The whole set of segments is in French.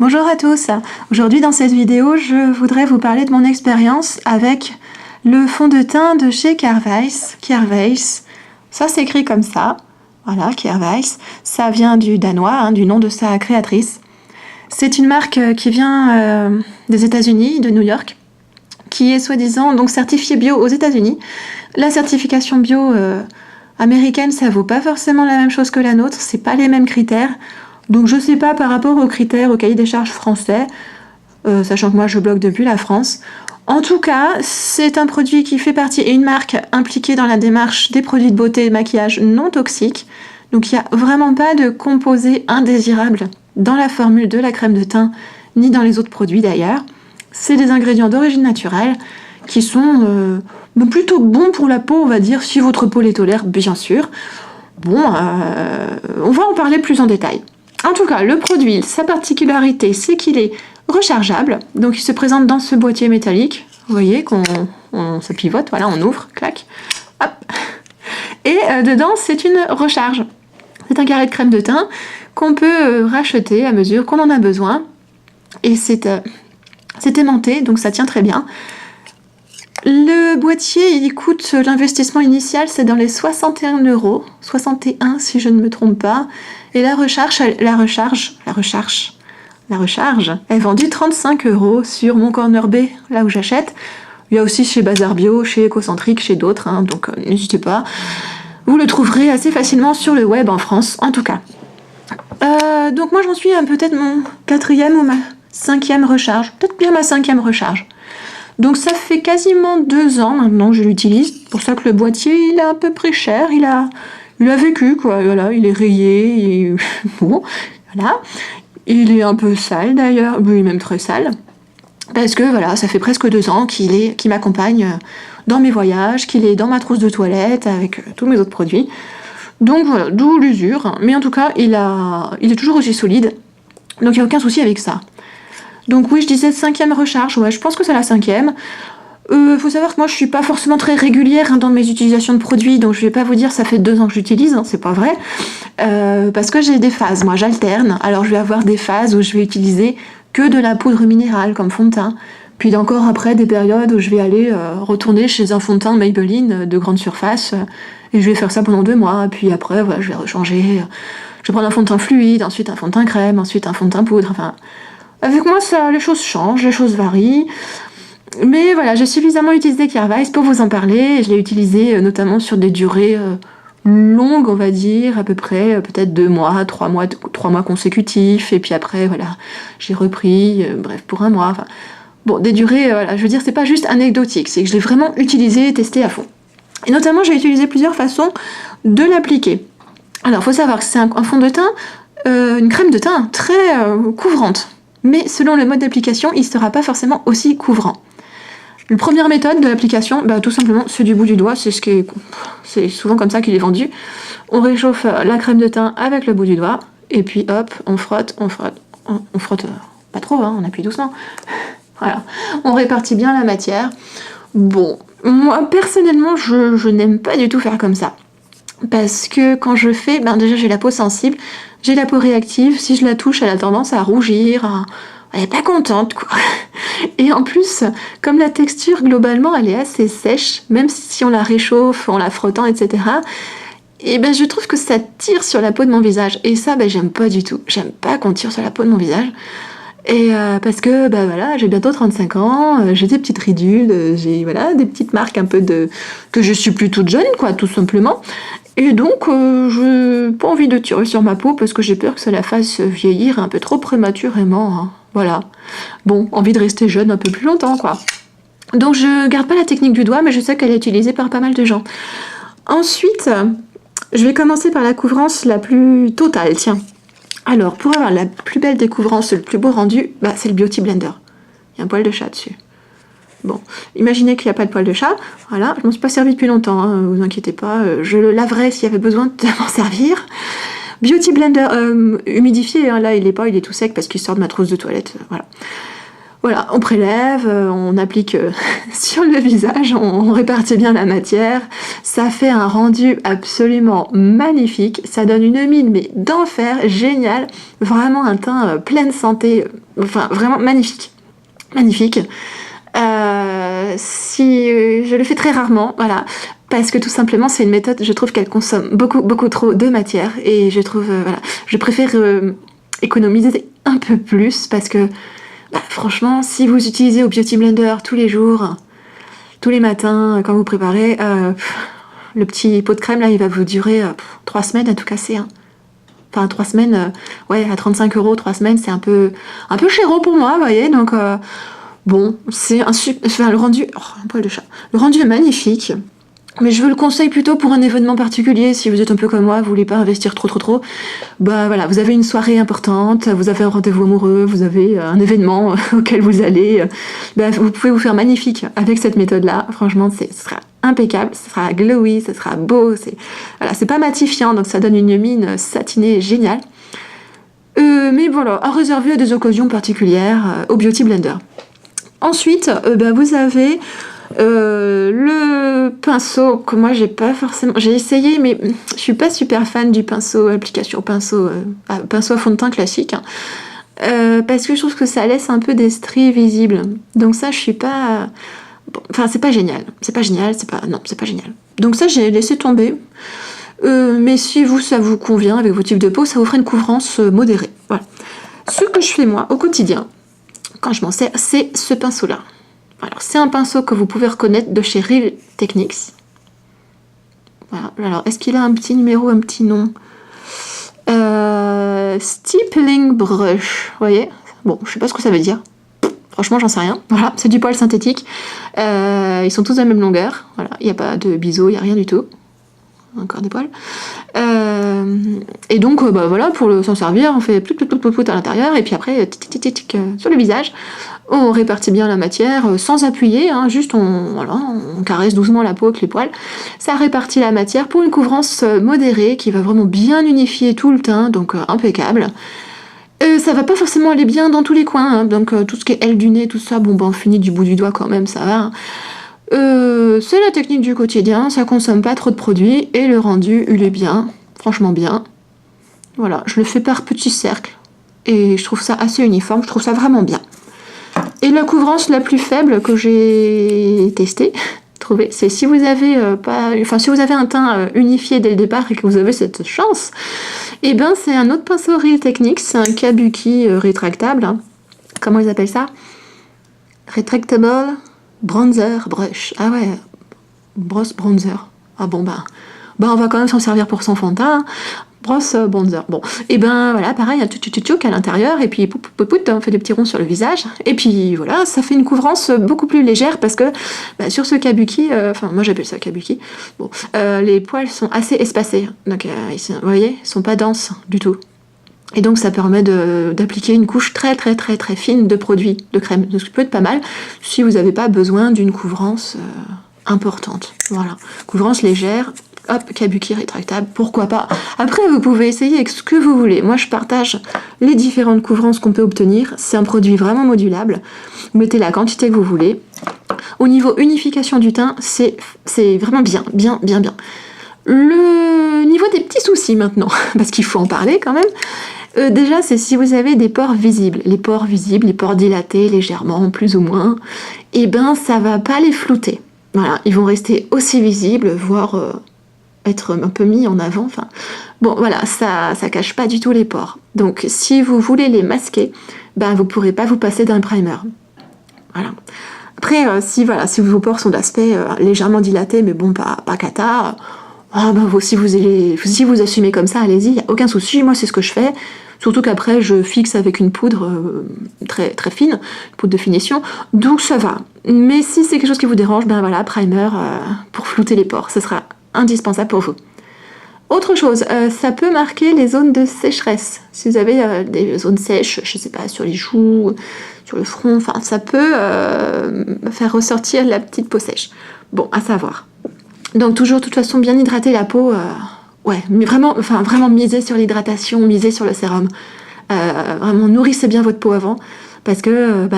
Bonjour à tous, aujourd'hui dans cette vidéo je voudrais vous parler de mon expérience avec le fond de teint de chez Kjaer Weis, ça s'écrit comme ça, voilà Kjaer Weis, ça vient du danois, du nom de sa créatrice. C'est une marque qui vient des États-Unis, de New York, qui est soi-disant donc certifiée bio aux États-Unis. La certification bio américaine, ça vaut pas forcément la même chose que la nôtre, c'est pas les mêmes critères. Donc je sais pas par rapport aux critères, au cahier des charges français, sachant que moi je bloque depuis la France. En tout cas, c'est un produit qui fait partie, et une marque impliquée dans la démarche des produits de beauté et maquillage non toxiques. Donc il n'y a vraiment pas de composés indésirables dans la formule de la crème de teint, ni dans les autres produits d'ailleurs. C'est des ingrédients d'origine naturelle qui sont plutôt bons pour la peau, on va dire, si votre peau les tolère, bien sûr. Bon, on va en parler plus en détail. En tout cas, le produit, sa particularité, c'est qu'il est rechargeable. Donc il se présente dans ce boîtier métallique. Vous voyez ça pivote, voilà, on ouvre, clac, hop. Et dedans, c'est une recharge. C'est un carré de crème de teint qu'on peut racheter à mesure qu'on en a besoin. Et c'est aimanté, donc ça tient très bien. Le boîtier, il coûte, l'investissement initial, c'est dans les 61 €, 61 si je ne me trompe pas. Et la recharge est vendue 35 € sur mon corner B, là où j'achète. Il y a aussi chez Bazar Bio, chez Ecocentrique, chez d'autres, donc n'hésitez pas. Vous le trouverez assez facilement sur le web en France, en tout cas. Donc moi j'en suis à peut-être mon 4e ou ma 5e recharge, peut-être bien ma 5e recharge. Donc ça fait quasiment 2 ans maintenant que je l'utilise, pour ça que le boîtier il est à peu près cher, il a vécu quoi, voilà, il est rayé, bon, voilà. Il est un peu sale d'ailleurs, oui, même très sale, parce que voilà, ça fait presque 2 ans qu'il m'accompagne dans mes voyages, qu'il est dans ma trousse de toilette avec tous mes autres produits. Donc voilà, d'où l'usure, mais en tout cas il est toujours aussi solide, donc il n'y a aucun souci avec ça. Donc oui, je disais 5e recharge, ouais, je pense que c'est la 5e. Faut savoir que moi je suis pas forcément très régulière dans mes utilisations de produits, donc je vais pas vous dire ça fait 2 ans que j'utilise, c'est pas vrai. Parce que j'ai des phases, moi j'alterne, alors je vais avoir des phases où je vais utiliser que de la poudre minérale comme fond de teint, puis encore après des périodes où je vais aller retourner chez un fond de teint Maybelline de grande surface, et je vais faire ça pendant 2 mois, puis après voilà, je vais rechanger, je vais prendre un fond de teint fluide, ensuite un fond de teint crème, ensuite un fond de teint poudre, enfin... Avec moi, ça, les choses changent, les choses varient. Mais voilà, j'ai suffisamment utilisé Kjaer Weis pour vous en parler. Je l'ai utilisé notamment sur des durées longues, on va dire, à peu près, peut-être 2 mois, 3 mois consécutifs. Et puis après, voilà, j'ai repris, bref, pour 1 mois. Enfin, bon, des durées, voilà, je veux dire, c'est pas juste anecdotique, c'est que je l'ai vraiment utilisé, testé à fond. Et notamment, j'ai utilisé plusieurs façons de l'appliquer. Alors, il faut savoir que c'est un fond de teint, une crème de teint très couvrante. Mais selon le mode d'application, il ne sera pas forcément aussi couvrant. La première méthode de l'application, tout simplement, c'est du bout du doigt, c'est souvent comme ça qu'il est vendu. On réchauffe la crème de teint avec le bout du doigt, et puis hop, on frotte, pas trop, on appuie doucement. Voilà, on répartit bien la matière. Bon, moi personnellement, je n'aime pas du tout faire comme ça. Parce que quand je fais, déjà j'ai la peau sensible, j'ai la peau réactive, si je la touche elle a tendance à rougir, elle est pas contente quoi. Et en plus, comme la texture globalement elle est assez sèche, même si on la réchauffe, en la frottant, etc., et je trouve que ça tire sur la peau de mon visage, et ça j'aime pas du tout, j'aime pas qu'on tire sur la peau de mon visage. Et parce que voilà, j'ai bientôt 35 ans, j'ai des petites ridules, j'ai voilà des petites marques un peu que je suis plus toute jeune quoi, tout simplement. Et donc je n'ai pas envie de tirer sur ma peau parce que j'ai peur que ça la fasse vieillir un peu trop prématurément. Voilà. Bon, envie de rester jeune un peu plus longtemps quoi. Donc je garde pas la technique du doigt, mais je sais qu'elle est utilisée par pas mal de gens. Ensuite, je vais commencer par la couvrance la plus totale, tiens. Alors, pour avoir la plus belle découvrance, le plus beau rendu, c'est le Beauty Blender. Il y a un poil de chat dessus. Bon, imaginez qu'il n'y a pas de poil de chat. Voilà, je m'en suis pas servi depuis longtemps, vous inquiétez pas. Je le laverai s'il y avait besoin de m'en servir. Beauty Blender humidifié, là il est tout sec parce qu'il sort de ma trousse de toilette. Voilà. Voilà, on prélève, on applique sur le visage, on répartit bien la matière. Ça fait un rendu absolument magnifique. Ça donne une mine, mais d'enfer, génial. Vraiment un teint plein de santé. Enfin, vraiment magnifique. Magnifique. Si je le fais très rarement, voilà, parce que tout simplement c'est une méthode, je trouve qu'elle consomme beaucoup trop de matière et je trouve, voilà, je préfère économiser un peu plus parce que franchement, si vous utilisez au Beauty Blender tous les jours, tous les matins, quand vous préparez, le petit pot de crème là, il va vous durer 3 semaines à tout casser. Hein. Enfin, 3 semaines, ouais, à 35 €, 3 semaines, c'est un peu chéro pour moi, vous voyez, donc bon, c'est enfin, le rendu, un poil de chat, le rendu est magnifique. Mais je vous le conseille plutôt pour un événement particulier, si vous êtes un peu comme moi, vous voulez pas investir trop, bah voilà, vous avez une soirée importante, vous avez un rendez-vous amoureux, vous avez un événement auquel vous allez, bah vous pouvez vous faire magnifique avec cette méthode-là, franchement, ce sera impeccable, ce sera glowy, ce sera beau, c'est pas matifiant, donc ça donne une mine satinée géniale. Mais voilà, à réserver à des occasions particulières au Beauty Blender. Ensuite, vous avez le pinceau que moi j'ai pas forcément, j'ai essayé mais je suis pas super fan du pinceau application pinceau à fond de teint classique parce que je trouve que ça laisse un peu des stries visibles, donc ça je suis pas enfin c'est pas génial, c'est pas génial, c'est pas génial, donc ça j'ai laissé tomber. Mais si ça vous convient avec vos types de peau, ça vous fera une couvrance modérée. Voilà. Ce que je fais moi au quotidien quand je m'en sers, c'est ce pinceau là. Alors, c'est un pinceau que vous pouvez reconnaître de chez Real Techniques. Voilà. Alors, est-ce qu'il a un petit numéro, un petit nom Stippling Brush, vous voyez. Bon, je sais pas ce que ça veut dire. Franchement, j'en sais rien. Voilà, c'est du poil synthétique. Ils sont tous de la même longueur. Voilà, il n'y a pas de biseau, il n'y a rien du tout. Encore des poils. Et donc, voilà, pour s'en servir, on fait plout à l'intérieur, et puis après, tic sur le visage. On répartit bien la matière sans appuyer, hein, juste on caresse doucement la peau avec les poils. Ça répartit la matière pour une couvrance modérée qui va vraiment bien unifier tout le teint, donc impeccable. Ça va pas forcément aller bien dans tous les coins, hein, donc tout ce qui est aile du nez, tout ça, on finit du bout du doigt quand même, ça va. Hein. C'est la technique du quotidien, ça consomme pas trop de produits et le rendu, il est bien, franchement bien. Voilà, je le fais par petits cercles et je trouve ça assez uniforme, je trouve ça vraiment bien. Et la couvrance la plus faible que j'ai testée, trouvée, c'est si vous avez si vous avez un teint unifié dès le départ et que vous avez cette chance, et c'est un autre pinceau Real Techniques, c'est un kabuki rétractable. Hein. Comment ils appellent ça? Retractable Bronzer Brush. Ah ouais, brosse bronzer. Ah bon, on va quand même s'en servir pour son fond de teint. Brosse bronzer. Bon, et voilà, pareil, un tchouc à l'intérieur, et puis on fait des petits ronds sur le visage, et puis voilà, ça fait une couvrance beaucoup plus légère parce que sur ce kabuki, moi j'appelle ça kabuki, les poils sont assez espacés, donc vous voyez, ils sont pas denses du tout. Et donc ça permet d'appliquer une couche très fine de produit, de crème. Donc ça peut être pas mal si vous n'avez pas besoin d'une couvrance importante. Voilà, couvrance légère, hop, kabuki rétractable, pourquoi pas. Après vous pouvez essayer avec ce que vous voulez. Moi je partage les différentes couvrances qu'on peut obtenir. C'est un produit vraiment modulable. Vous mettez la quantité que vous voulez. Au niveau unification du teint, c'est vraiment bien. Le niveau des petits soucis maintenant, parce qu'il faut en parler quand même. Déjà, c'est si vous avez des pores visibles. Les pores visibles, les pores dilatés légèrement, plus ou moins, ça va pas les flouter. Voilà, ils vont rester aussi visibles, voire être un peu mis en avant. Enfin, voilà, ça cache pas du tout les pores. Donc, si vous voulez les masquer, vous pourrez pas vous passer d'un primer. Voilà. Après, si vos pores sont d'aspect légèrement dilatés, mais pas cata. Si vous assumez comme ça, allez-y, il n'y a aucun souci, moi c'est ce que je fais, surtout qu'après je fixe avec une poudre très fine, une poudre de finition, donc ça va. Mais si c'est quelque chose qui vous dérange, primer pour flouter les pores, ce sera indispensable pour vous. Autre chose, ça peut marquer les zones de sécheresse. Si vous avez des zones sèches, je sais pas, sur les joues, sur le front, ça peut faire ressortir la petite peau sèche. Bon, à savoir. Donc toujours, de toute façon, bien hydrater la peau, mais vraiment miser sur l'hydratation, miser sur le sérum. Vraiment, nourrissez bien votre peau avant, parce que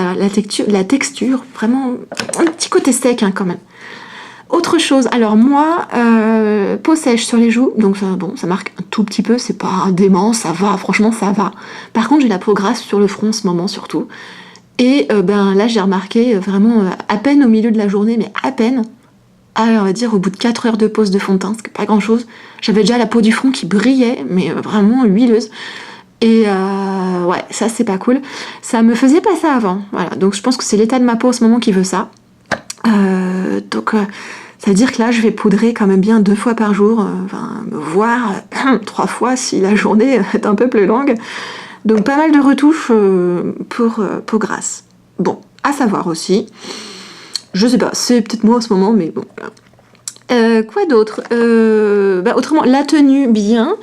la texture, vraiment un petit côté sec quand même. Autre chose, alors moi, peau sèche sur les joues, donc ça marque un tout petit peu, c'est pas dément, ça va, franchement ça va. Par contre j'ai la peau grasse sur le front en ce moment surtout, et là j'ai remarqué vraiment à peine au milieu de la journée, mais à peine, on va dire au bout de 4 heures de pose de fond de teint, c'est pas grand chose, j'avais déjà la peau du front qui brillait, mais vraiment huileuse. Et ouais, ça c'est pas cool. Ça me faisait pas ça avant, voilà, donc je pense que c'est l'état de ma peau en ce moment qui veut ça. Ça veut dire que là, je vais poudrer quand même bien 2 fois par jour, voire 3 fois si la journée est un peu plus longue. Donc pas mal de retouches pour peau grasse. Bon, à savoir aussi, je sais pas, c'est peut-être moi en ce moment, mais bon. Quoi d'autre autrement, la tenue, bien,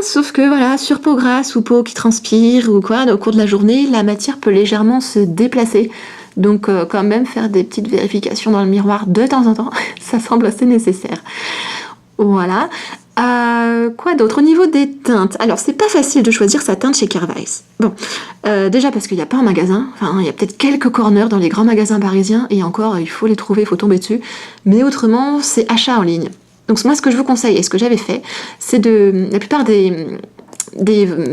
sauf que voilà, sur peau grasse ou peau qui transpire ou quoi, au cours de la journée, la matière peut légèrement se déplacer. Donc quand même faire des petites vérifications dans le miroir de temps en temps, ça semble assez nécessaire. Voilà. Quoi d'autre? Au niveau des teintes, alors c'est pas facile de choisir sa teinte chez Kervice. Bon, déjà parce qu'il n'y a pas un magasin, enfin il y a peut-être quelques corners dans les grands magasins parisiens, et encore il faut les trouver, il faut tomber dessus, mais autrement c'est achat en ligne. Donc moi ce que je vous conseille, et ce que j'avais fait, c'est la plupart des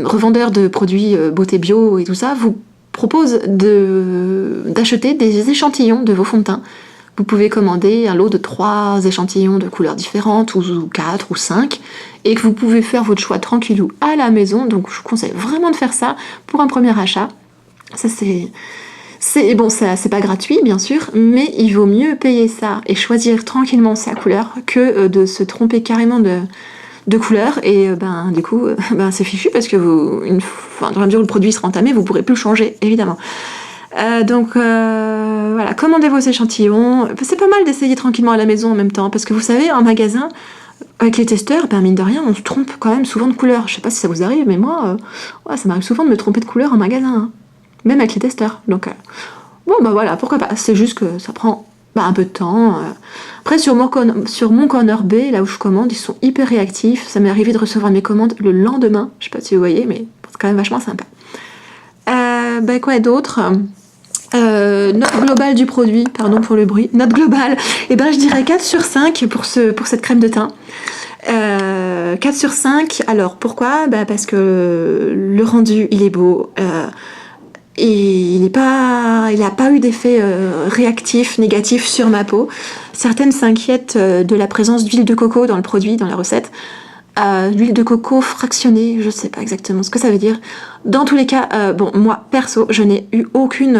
revendeurs de produits beauté bio et tout ça, vous propose d'acheter des échantillons de vos fonds de teint. Vous pouvez commander un lot de 3 échantillons de couleurs différentes, ou 4 ou 5, et que vous pouvez faire votre choix tranquillou à la maison. Donc je vous conseille vraiment de faire ça pour un premier achat. Ça c'est pas gratuit bien sûr, mais il vaut mieux payer ça et choisir tranquillement sa couleur que de se tromper carrément de couleurs, et du coup c'est fichu parce que dans la mesure où le produit sera entamé, vous pourrez plus le changer évidemment. Voilà, commandez vos échantillons. C'est pas mal d'essayer tranquillement à la maison en même temps, parce que vous savez, en magasin, avec les testeurs, mine de rien, on se trompe quand même souvent de couleur. Je sais pas si ça vous arrive, mais moi, ça m'arrive souvent de me tromper de couleur en magasin, hein. Même avec les testeurs. Donc voilà, pourquoi pas. C'est juste que ça prend un peu de temps. Après, sur mon corner B, là où je commande, ils sont hyper réactifs. Ça m'est arrivé de recevoir mes commandes le lendemain. Je sais pas si vous voyez, mais c'est quand même vachement sympa. Quoi d'autre? Note globale du produit, pardon pour le bruit. Note globale, je dirais 4 sur 5 pour cette crème de teint. 4 sur 5, alors pourquoi? Parce que le rendu, il est beau. Et il n'a pas eu d'effet réactif, négatif sur ma peau. Certaines s'inquiètent de la présence d'huile de coco dans le produit, dans la recette. L'huile de coco fractionnée, je sais pas exactement ce que ça veut dire. Dans tous les cas, moi perso, je n'ai eu aucune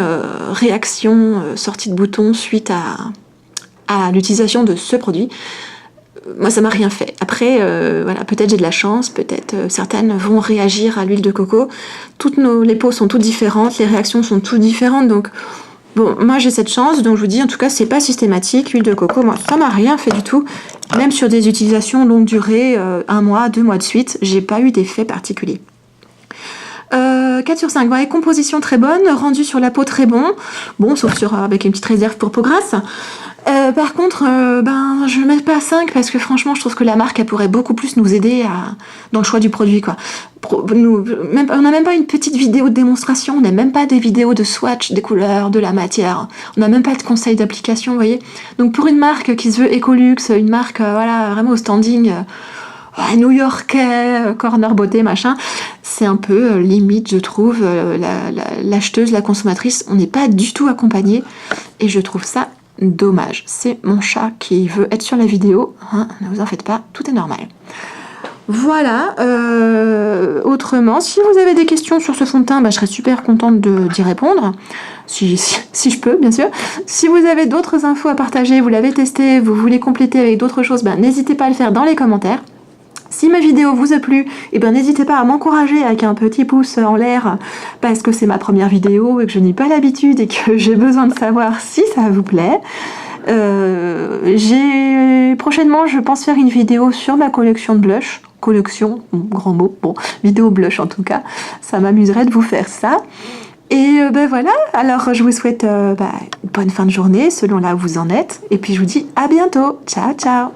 réaction sortie de bouton suite à l'utilisation de ce produit. Moi, ça m'a rien fait. Après, peut-être j'ai de la chance, peut-être certaines vont réagir à l'huile de coco. Les peaux sont toutes différentes, les réactions sont toutes différentes, donc bon, moi j'ai cette chance, donc je vous dis, en tout cas, c'est pas systématique. L'huile de coco, moi, ça m'a rien fait du tout. Même sur des utilisations longue durée, 1 mois, 2 mois de suite, j'ai pas eu d'effet particulier. 4 sur 5, ouais, composition très bonne, rendu sur la peau très bon, sauf avec une petite réserve pour peau grasse. Par contre, je ne mets pas 5 parce que franchement, je trouve que la marque, elle pourrait beaucoup plus nous aider dans le choix du produit, quoi. On n'a même pas une petite vidéo de démonstration, on n'a même pas des vidéos de swatch des couleurs, de la matière, on n'a même pas de conseils d'application, vous voyez. Donc pour une marque qui se veut Ecolux, une marque vraiment au standing new-yorkais, corner beauté, machin, c'est un peu limite, je trouve, l'acheteuse, la consommatrice, on n'est pas du tout accompagné, et je trouve ça dommage. C'est mon chat qui veut être sur la vidéo, hein, ne vous en faites pas, tout est normal. Voilà, autrement, si vous avez des questions sur ce fond de teint, je serais super contente d'y répondre, si je peux, bien sûr. Si vous avez d'autres infos à partager, vous l'avez testé, vous voulez compléter avec d'autres choses, n'hésitez pas à le faire dans les commentaires. Si ma vidéo vous a plu, n'hésitez pas à m'encourager avec un petit pouce en l'air, parce que c'est ma première vidéo et que je n'ai pas l'habitude et que j'ai besoin de savoir si ça vous plaît. Prochainement, je pense faire une vidéo sur ma collection de blush. Collection, grand mot, vidéo blush en tout cas. Ça m'amuserait de vous faire ça. Et voilà, alors je vous souhaite une bonne fin de journée selon là où vous en êtes. Et puis je vous dis à bientôt. Ciao, ciao.